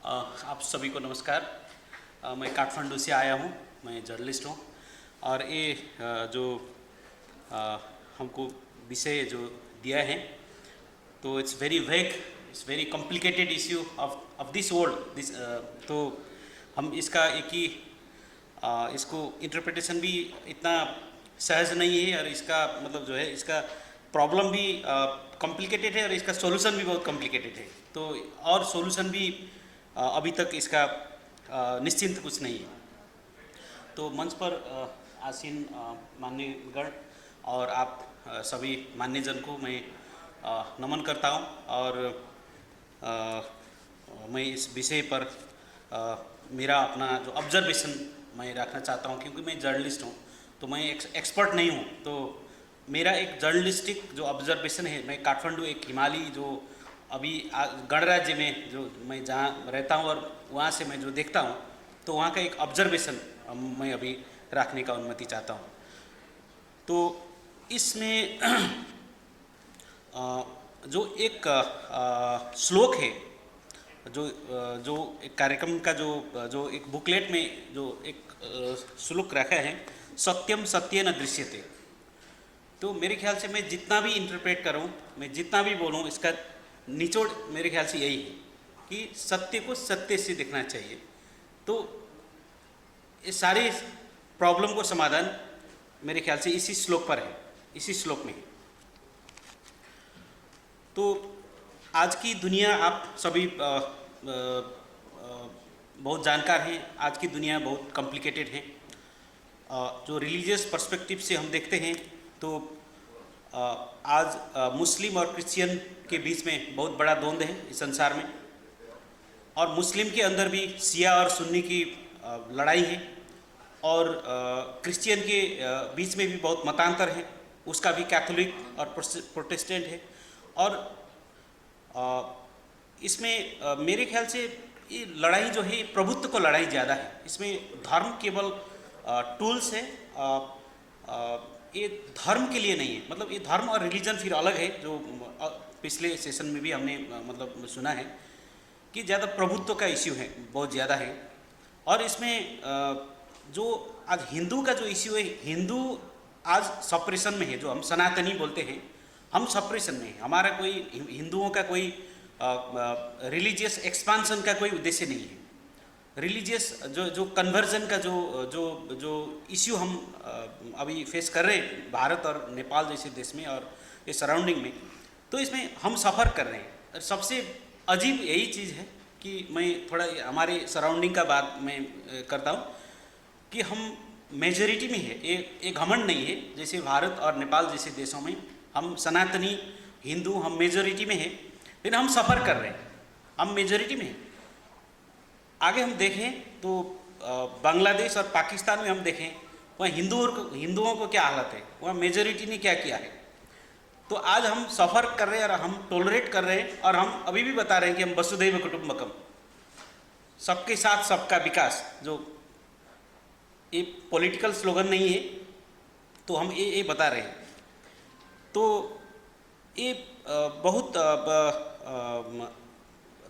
आप सभी को नमस्कार। मैं काठमांडू से आया हूँ। मैं जर्नलिस्ट हूँ और ये जो अ, हमको विषय जो दिया है तो it's very vague, it's very complicated issue of this world this. तो हम इसका एक ही इसको इंटरप्रिटेशन भी इतना सहज नहीं है और इसका मतलब जो है इसका प्रॉब्लम भी कॉम्प्लिकेटेड है और इसका सॉल्यूशन भी बहुत कॉम्प्लिकेटेड है। तो और सॉल्यूशन भी अभी तक इसका निश्चिंत कुछ नहीं है। तो मंच पर आसीन मान्यगण और आप सभी मान्यजन को मैं नमन करता हूं और मैं इस विषय पर मेरा अपना जो ऑब्जर्वेशन मैं रखना चाहता हूं, क्योंकि मैं जर्नलिस्ट हूं तो मैं एक्सपर्ट नहीं हूं। तो मेरा एक जर्नलिस्टिक जो ऑब्जर्वेशन है, मैं काठमांडू एक हिमालय जो अभी गणराज्य में जो मैं जहाँ रहता हूँ और वहाँ से मैं जो देखता हूँ तो वहाँ का एक ऑब्जर्वेशन मैं अभी रखने का अनुमति चाहता हूँ। तो इसमें जो एक श्लोक है जो एक कार्यक्रम का जो एक बुकलेट में जो एक श्लोक रखा है, सत्यम सत्येन दृश्यते। तो मेरे ख्याल से मैं जितना भी इंटरप्रेट करूं, मैं जितना भी बोलूं, इसका निचोड़ मेरे ख्याल से यही है कि सत्य को सत्य से देखना चाहिए। तो इस सारी प्रॉब्लम को समाधान मेरे ख्याल से इसी श्लोक पर है, इसी श्लोक में है। तो आज की दुनिया आप सभी बहुत जानकार हैं। आज की दुनिया बहुत कॉम्प्लिकेटेड है। जो रिलीजियस पर्सपेक्टिव से हम देखते हैं तो आज मुस्लिम और क्रिश्चियन के बीच में बहुत बड़ा द्वंद्व है इस संसार में, और मुस्लिम के अंदर भी शिया और सुन्नी की लड़ाई है, और क्रिश्चियन के बीच में भी बहुत मतांतर है, उसका भी कैथोलिक और प्रोटेस्टेंट है। और इसमें मेरे ख्याल से ये लड़ाई जो है प्रभुत्व को लड़ाई ज़्यादा है। इसमें धर्म केवल टूल्स है, ये धर्म के लिए नहीं है। मतलब ये धर्म और रिलीजन फिर अलग है, जो पिछले सेशन में भी हमने मतलब सुना है कि ज़्यादा प्रभुत्व का इश्यू है, बहुत ज़्यादा है। और इसमें जो आज हिंदू का जो इश्यू है, हिंदू आज सप्रेशन में है, जो हम सनातनी बोलते हैं, हम सप्रेशन में है। हमारा कोई हिंदुओं का कोई रिलीजियस एक्सपांसन का कोई उद्देश्य नहीं है। रिलीजियस जो कन्वर्जन का जो इश्यू हम अभी फेस कर रहे हैं भारत और नेपाल जैसे देश में और ये सराउंडिंग में, तो इसमें हम सफ़र कर रहे हैं। और सबसे अजीब यही चीज़ है कि मैं थोड़ा हमारे सराउंडिंग का बात मैं करता हूँ कि हम मेजॉरिटी में है। ये घमंड नहीं है जैसे भारत और नेपाल जैसे देशों में हम सनातनी हिंदू हम मेजॉरिटी में है, लेकिन हम सफ़र कर रहे हैं, हम मेजॉरिटी में हैं। आगे हम देखें तो बांग्लादेश और पाकिस्तान में हम देखें, वहाँ हिंदुओं को क्या हालत है, वहाँ मेजॉरिटी ने क्या किया है। तो आज हम सफ़र कर रहे हैं और हम टॉलरेट कर रहे हैं, और हम अभी भी बता रहे हैं कि हम वसुधैव कुटुंबकम, सबके साथ सबका विकास, जो ये पॉलिटिकल स्लोगन नहीं है, तो हम ये बता रहे हैं। तो ये बहुत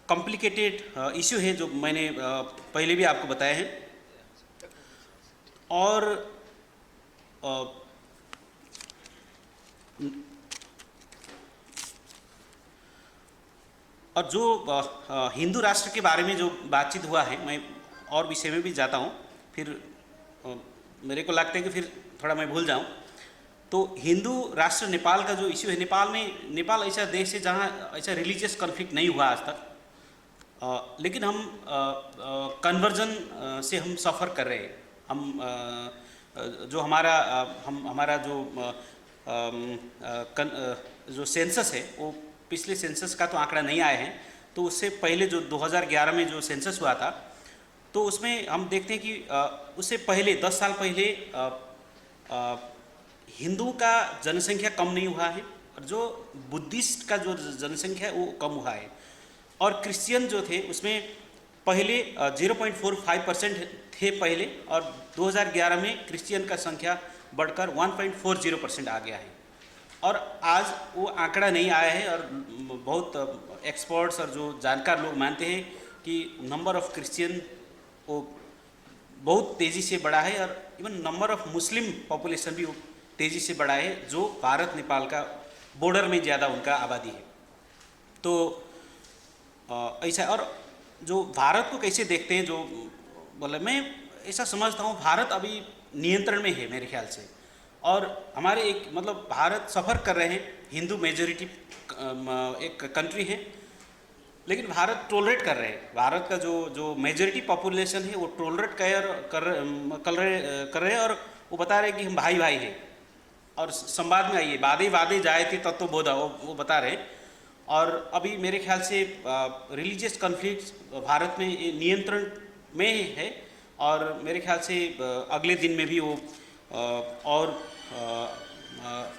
कॉम्प्लिकेटेड इश्यू है जो मैंने पहले भी आपको बताया है। और जो हिंदू राष्ट्र के बारे में जो बातचीत हुआ है, मैं और विषय में भी जाता हूँ, फिर मेरे को लगता है कि फिर थोड़ा मैं भूल जाऊँ। तो हिंदू राष्ट्र नेपाल का जो इश्यू है, नेपाल ऐसा देश है जहाँ ऐसा रिलीजियस कॉन्फ्लिक्ट नहीं हुआ आज तक, लेकिन हम कन्वर्जन से हम सफ़र कर रहे हैं। हम जो हमारा जो सेंसस है, वो पिछले सेंसस का तो आंकड़ा नहीं आया है, तो उससे पहले जो 2011 में जो सेंसस हुआ था, तो उसमें हम देखते हैं कि उससे पहले 10 साल पहले हिंदू का जनसंख्या कम नहीं हुआ है, और जो बुद्धिस्ट का जो जनसंख्या है वो कम हुआ है। और क्रिश्चियन जो थे उसमें पहले 0.45% थे पहले, और 2011 में क्रिश्चियन का संख्या बढ़कर 1.40% आ गया है। और आज वो आंकड़ा नहीं आया है, और बहुत एक्सपर्ट्स और जो जानकार लोग मानते हैं कि नंबर ऑफ क्रिश्चियन वो बहुत तेज़ी से बढ़ा है और even number of Muslim population भी वो तेज़ी से बढ़ा है, जो भारत नेपाल का बॉर्डर में ज़्यादा उनका आबादी है। तो ऐसा, और जो भारत को कैसे देखते हैं, जो बोले, मैं ऐसा समझता हूँ भारत अभी नियंत्रण में है मेरे ख्याल से। और हमारे एक मतलब भारत सफ़र कर रहे हैं, हिंदू मेजॉरिटी एक कंट्री है, लेकिन भारत टोलरेट कर रहे हैं। भारत का जो मेजॉरिटी पॉपुलेशन है वो टोलरेट कर रहे हैं, और वो बता रहे हैं कि हम भाई भाई हैं और संवाद में आइए, वादे वादे जाए थे तत्व बोधा, वो बता रहे हैं। और अभी मेरे ख्याल से रिलीजियस कॉन्फ्लिक्ट भारत में नियंत्रण में है, और मेरे ख्याल से अगले दिन में भी वो और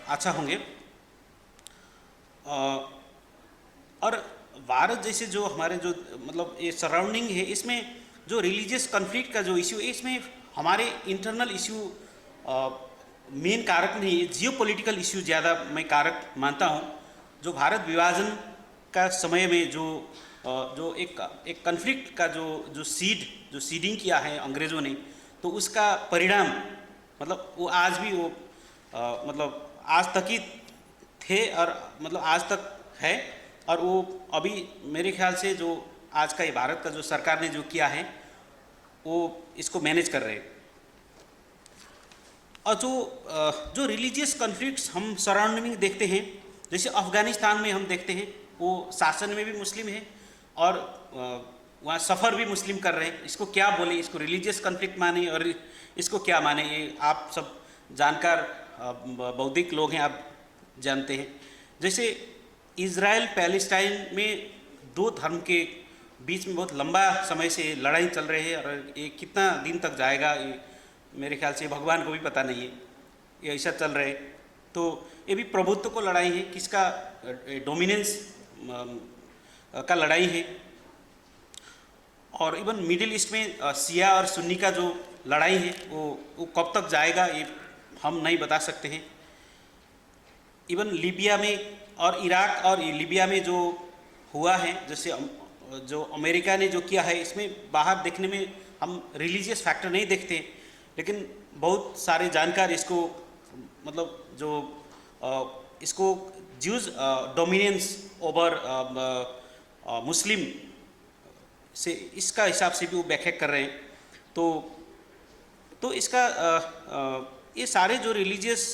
अच्छा होंगे। और भारत जैसे जो हमारे जो मतलब ये सराउंडिंग है, इसमें जो रिलीजियस कॉन्फ्लिक्ट का जो इशू है, इसमें हमारे इंटरनल इशू मेन कारक नहीं है, जियो पॉलिटिकल इशू ज़्यादा मैं कारक मानता हूँ। जो भारत विभाजन का समय में जो एक कॉन्फ्लिक्ट का जो सीडिंग किया है अंग्रेज़ों ने, तो उसका परिणाम मतलब वो आज भी वो मतलब आज तक ही थे, और मतलब आज तक है। और वो अभी मेरे ख्याल से जो आज का ये भारत का जो सरकार ने जो किया है, वो इसको मैनेज कर रहे हैं। और जो रिलीजियस कॉन्फ्लिक्ट्स हम सराउंडिंग में देखते हैं, जैसे अफ़गानिस्तान में हम देखते हैं, वो शासन में भी मुस्लिम है और वहाँ सफ़र भी मुस्लिम कर रहे हैं। इसको क्या बोले, इसको रिलीजियस कॉन्फ्लिक्ट माने और इसको क्या माने, ये आप सब जानकार बौद्धिक लोग हैं, आप जानते हैं। जैसे इज़राइल पैलेस्टाइन में दो धर्म के बीच में बहुत लंबा समय से लड़ाई चल रही है, और ये कितना दिन तक जाएगा ये मेरे ख्याल से भगवान को भी पता नहीं है, ये ऐसा चल रहा है। तो ये भी प्रभुत्व को लड़ाई है, किसका डोमिनेंस का लड़ाई है। और इवन मिडिल ईस्ट में शिया और सुन्नी का जो लड़ाई है, वो कब तक जाएगा ये हम नहीं बता सकते हैं। इवन लीबिया में और इराक और लीबिया में जो हुआ है, जैसे जो अमेरिका ने जो किया है, इसमें बाहर देखने में हम रिलीजियस फैक्टर नहीं देखते, लेकिन बहुत सारे जानकार इसको मतलब जो इसको ज्यूज डोमिनेंस ओवर मुस्लिम से इसका हिसाब से भी वो व्याख्या कर रहे हैं। तो इसका ये सारे जो रिलीजियस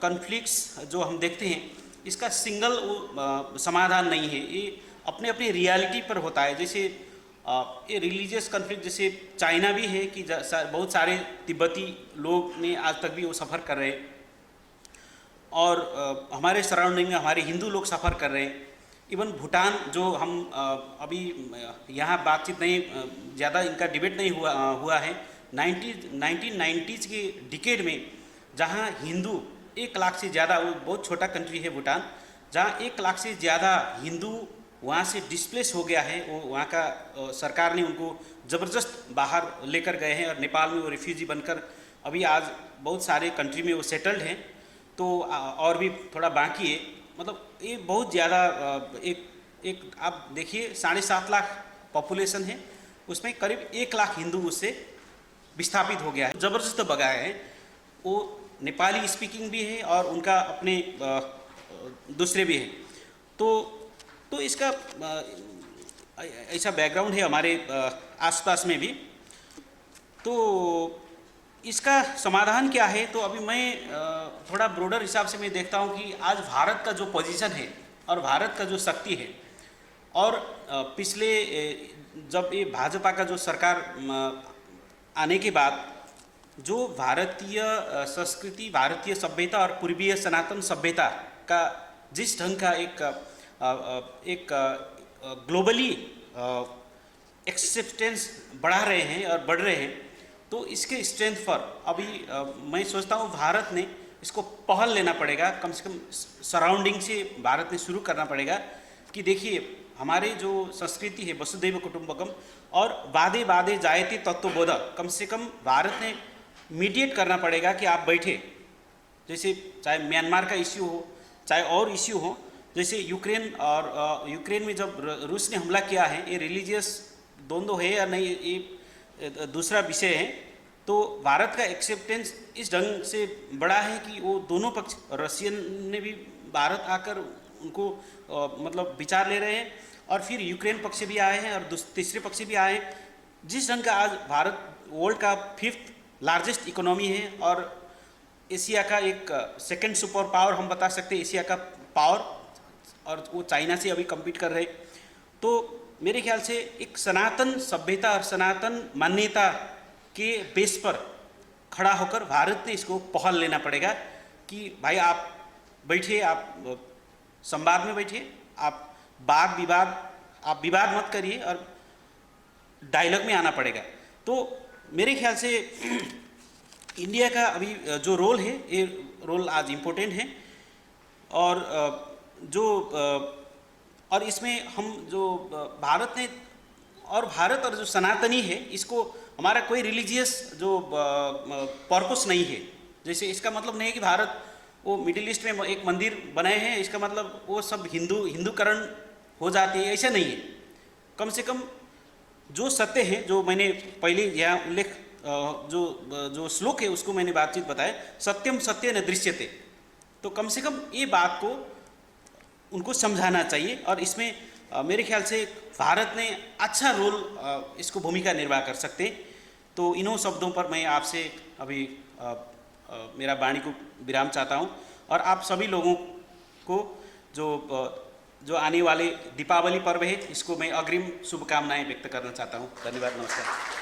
कॉन्फ्लिक्ट्स जो हम देखते हैं, इसका सिंगल समाधान नहीं है, ये अपने अपनी रियलिटी पर होता है। जैसे ये रिलीजियस कॉन्फ्लिक्ट जैसे चाइना भी है कि बहुत सारे तिब्बती लोग ने आज तक भी वो सफ़र कर रहे हैं, और हमारे सराउंडिंग में हमारे हिंदू लोग सफ़र कर रहे हैं। इवन भूटान जो हम अभी यहाँ बातचीत नहीं, ज़्यादा इनका डिबेट नहीं हुआ है, 1990s के डिकेड में जहाँ हिंदू 1 लाख से ज़्यादा, वो बहुत छोटा कंट्री है भूटान, जहाँ 1 लाख से ज़्यादा हिंदू वहाँ से डिस्प्लेस हो गया है। वो वहाँ का सरकार ने उनको ज़बरदस्त बाहर लेकर गए हैं, और नेपाल में वो रिफ्यूजी बनकर अभी आज बहुत सारे कंट्री में वो सेटल्ड हैं। तो और भी थोड़ा बाकी है, मतलब ये बहुत ज़्यादा एक आप देखिए 7.5 लाख पॉपुलेशन है, उसमें करीब 1 लाख हिंदू उससे विस्थापित हो गया है, ज़बरदस्त भगाए हैं। वो नेपाली स्पीकिंग भी है और उनका अपने दूसरे भी हैं। तो इसका ऐसा बैकग्राउंड है हमारे आसपास में भी। तो इसका समाधान क्या है, तो अभी मैं थोड़ा ब्रॉडर हिसाब से मैं देखता हूँ कि आज भारत का जो पोजीशन है और भारत का जो शक्ति है, और पिछले जब ये भाजपा का जो सरकार आने के बाद जो भारतीय संस्कृति, भारतीय सभ्यता और पूर्वीय सनातन सभ्यता का जिस ढंग का एक ग्लोबली एक्सेप्टेंस बढ़ा रहे हैं और बढ़ रहे हैं, तो इसके स्ट्रेंथ पर अभी मैं सोचता हूँ भारत ने इसको पहल लेना पड़ेगा। कम से कम सराउंडिंग से भारत ने शुरू करना पड़ेगा कि देखिए हमारे जो संस्कृति है वसुधैव कुटुंबकम और वादे वादे जायते तत्वबोध, कम से कम भारत ने मीडिएट करना पड़ेगा कि आप बैठे, जैसे चाहे म्यांमार का इश्यू हो चाहे और इश्यू हो, जैसे यूक्रेन में जब रूस ने हमला किया है, ये रिलीजियस द्वंद्व है या नहीं ये दूसरा विषय है। तो भारत का एक्सेप्टेंस इस ढंग से बड़ा है कि वो दोनों पक्ष, रशियन ने भी भारत आकर उनको मतलब विचार ले रहे हैं, और फिर यूक्रेन पक्ष भी आए हैं और तीसरे पक्ष भी आए हैं। जिस ढंग का आज भारत वर्ल्ड का 5th लार्जेस्ट इकोनॉमी है और एशिया का एक सेकंड सुपर पावर हम बता सकते हैं, एशिया का पावर, और वो चाइना से अभी कम्पीट कर रहे। तो मेरे ख्याल से एक सनातन सभ्यता और सनातन मान्यता के बेस पर खड़ा होकर भारत ने इसको पहल लेना पड़ेगा कि भाई आप बैठिए, आप संवाद में बैठिए, आप वाद विवाद, आप विवाद मत करिए और डायलॉग में आना पड़ेगा। तो मेरे ख्याल से इंडिया का अभी जो रोल है, ये रोल आज इम्पोर्टेंट है। और और इसमें हम जो भारत ने, और भारत और जो सनातनी है, इसको हमारा कोई रिलीजियस जो पर्पस नहीं है। जैसे इसका मतलब नहीं है कि भारत वो मिडिल ईस्ट में एक मंदिर बनाए हैं, इसका मतलब वो सब हिंदूकरण हो जाती है, ऐसा नहीं है। कम से कम जो सत्य है, जो मैंने पहले यहाँ उल्लेख जो श्लोक है उसको मैंने बातचीत बताया, सत्यम सत्य न दृश्यते। तो कम से कम ये बात को उनको समझाना चाहिए, और इसमें मेरे ख्याल से भारत ने अच्छा रोल, इसको भूमिका निर्वाह कर सकते। तो इन्हों शब्दों पर मैं आपसे अभी मेरा वाणी को विराम चाहता हूँ, और आप सभी लोगों को जो आने वाले दीपावली पर्व है, इसको मैं अग्रिम शुभकामनाएं व्यक्त करना चाहता हूँ। धन्यवाद, नमस्कार।